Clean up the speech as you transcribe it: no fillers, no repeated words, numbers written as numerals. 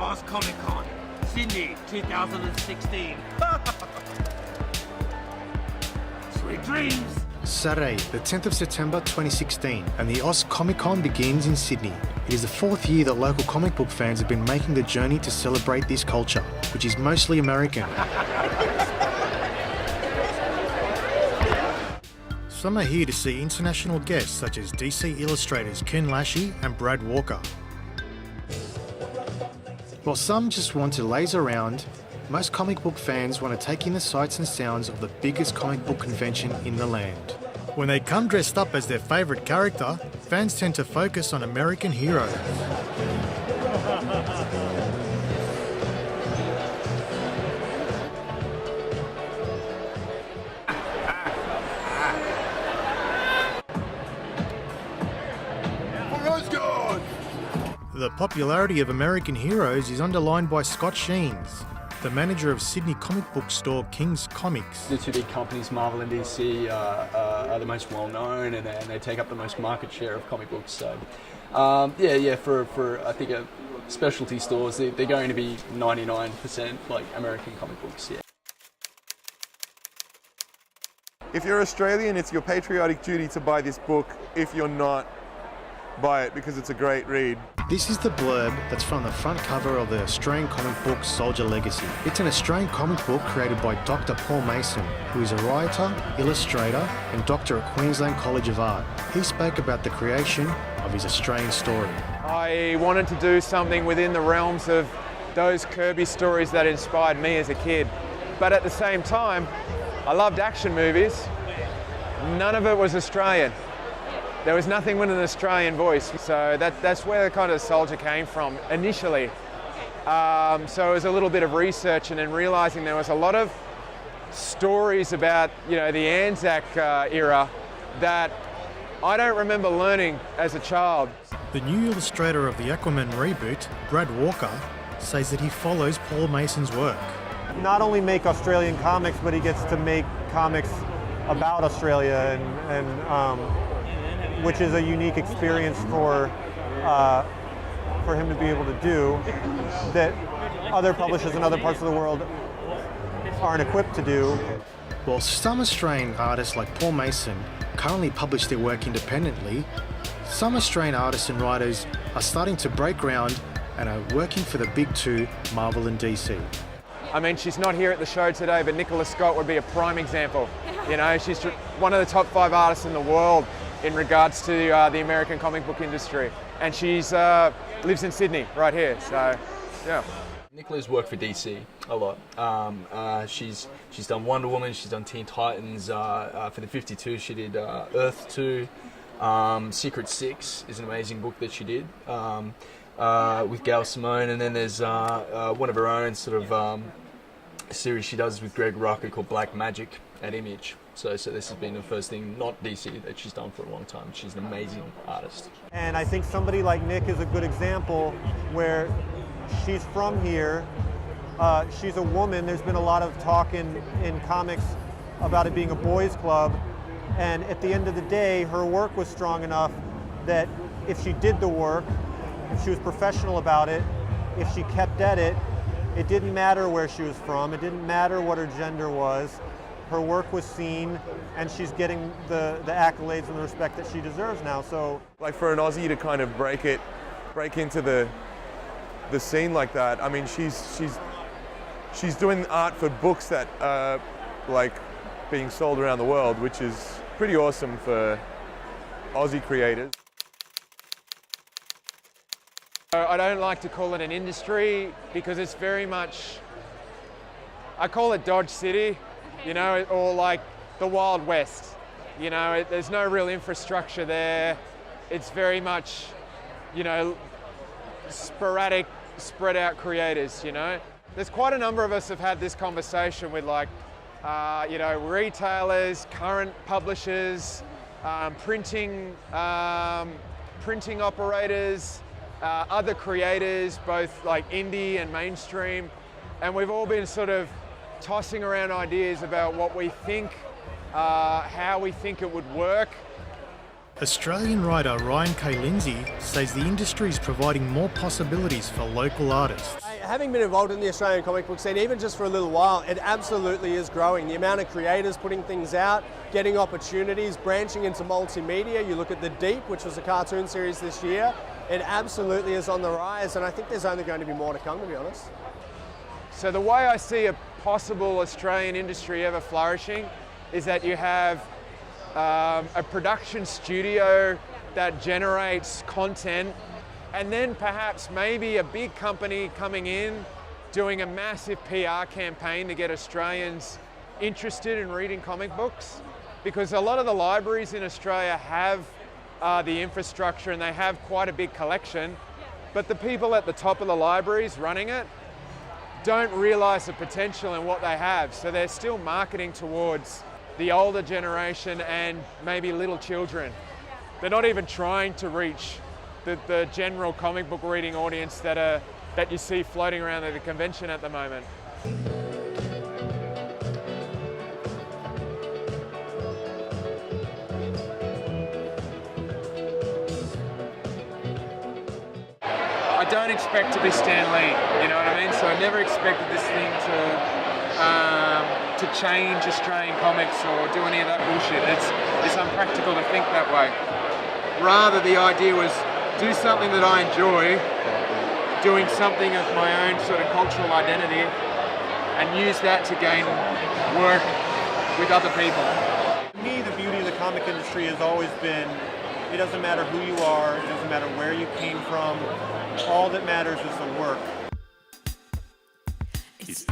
Oz Comic Con, Sydney 2016. Sweet dreams. Saturday, the 10th of September 2016, and the Oz Comic Con begins in Sydney. It is the 4th year that local comic book fans have been making the journey to celebrate this culture, which is mostly American. Some are here to see international guests such as DC illustrators Ken Lashy and Brad Walker. While some just want to laze around, most comic book fans want to take in the sights and sounds of the biggest comic book convention in the land. When they come dressed up as their favourite character, fans tend to focus on American heroes. The popularity of American heroes is underlined by Scott Sheens, the manager of Sydney comic book store King's Comics. The two big companies, Marvel and DC, are the most well-known, and they take up the most market share of comic books. So, for I think specialty stores, they're going to be 99% like American comic books. Yeah. If you're Australian, it's your patriotic duty to buy this book. If you're not, buy it because it's a great read. This is the blurb that's from the front cover of the Australian comic book Soldier Legacy. It's an Australian comic book created by Dr. Paul Mason, who is a writer, illustrator and doctor at Queensland College of Art. He spoke about the creation of his Australian story. I wanted to do something within the realms of those Kirby stories that inspired me as a kid. But at the same time, I loved action movies. None of it was Australian. There was nothing with an Australian voice, so that's where the kind of Soldier came from initially. So it was a little bit of research and then realising there was a lot of stories about, the Anzac era that I don't remember learning as a child. The new illustrator of the Aquaman reboot, Brad Walker, says that he follows Paul Mason's work. Not only make Australian comics, but he gets to make comics about Australia and which is a unique experience for him to be able to do that other publishers in other parts of the world aren't equipped to do. While some Australian artists like Paul Mason currently publish their work independently, some Australian artists and writers are starting to break ground and are working for the big two, Marvel and DC. I mean, she's not here at the show today, but Nicola Scott would be a prime example. She's one of the top 5 artists in the world in regards to the American comic book industry. And she's lives in Sydney, right here, so yeah. Nicola's worked for DC a lot. She's done Wonder Woman, she's done Teen Titans. For the 52, she did Earth 2. Secret 6 is an amazing book that she did with Gail Simone. And then there's one of her own sort of series she does with Greg Rucka called Black Magic at Image. So this has been the first thing, not DC, that she's done for a long time. She's an amazing artist. And I think somebody like Nick is a good example where she's from here. She's a woman. There's been a lot of talk in comics about it being a boys' club. And at the end of the day, her work was strong enough that if she did the work, if she was professional about it, if she kept at it, it didn't matter where she was from. It didn't matter what her gender was. Her work was seen, and she's getting the accolades and the respect that she deserves now. So, like for an Aussie to kind of break into the scene like that. I mean, she's doing art for books that are like being sold around the world, which is pretty awesome for Aussie creators. I don't like to call it an industry because it's very much, I call it Dodge City. Or like the Wild West. There's no real infrastructure there. It's very much, sporadic, spread out creators, There's quite a number of us have had this conversation with retailers, current publishers, printing operators, other creators, both like indie and mainstream. And we've all been sort of tossing around ideas about what we think, how we think it would work. Australian writer Ryan K. Lindsay says the industry is providing more possibilities for local artists. having been involved in the Australian comic book scene, even just for a little while, it absolutely is growing. The amount of creators putting things out, getting opportunities, branching into multimedia. You look at The Deep, which was a cartoon series this year. It absolutely is on the rise, and I think there's only going to be more to come, to be honest. So the way I see a possible Australian industry ever flourishing is that you have a production studio that generates content, and then perhaps maybe a big company coming in doing a massive PR campaign to get Australians interested in reading comic books, because a lot of the libraries in Australia have the infrastructure and they have quite a big collection, but the people at the top of the libraries running it don't realise the potential in what they have, so they're still marketing towards the older generation and maybe little children. They're not even trying to reach the general comic book reading audience that you see floating around at the convention at the moment. I don't expect to be Stan Lee, you know what I mean? So I never expected this thing to change Australian comics or do any of that bullshit. It's unpractical to think that way. Rather, the idea was do something that I enjoy, doing something of my own sort of cultural identity, and use that to gain work with other people. To me, the beauty of the comic industry has always been, it doesn't matter who you are, it doesn't matter where you came from, all that matters is the work. It's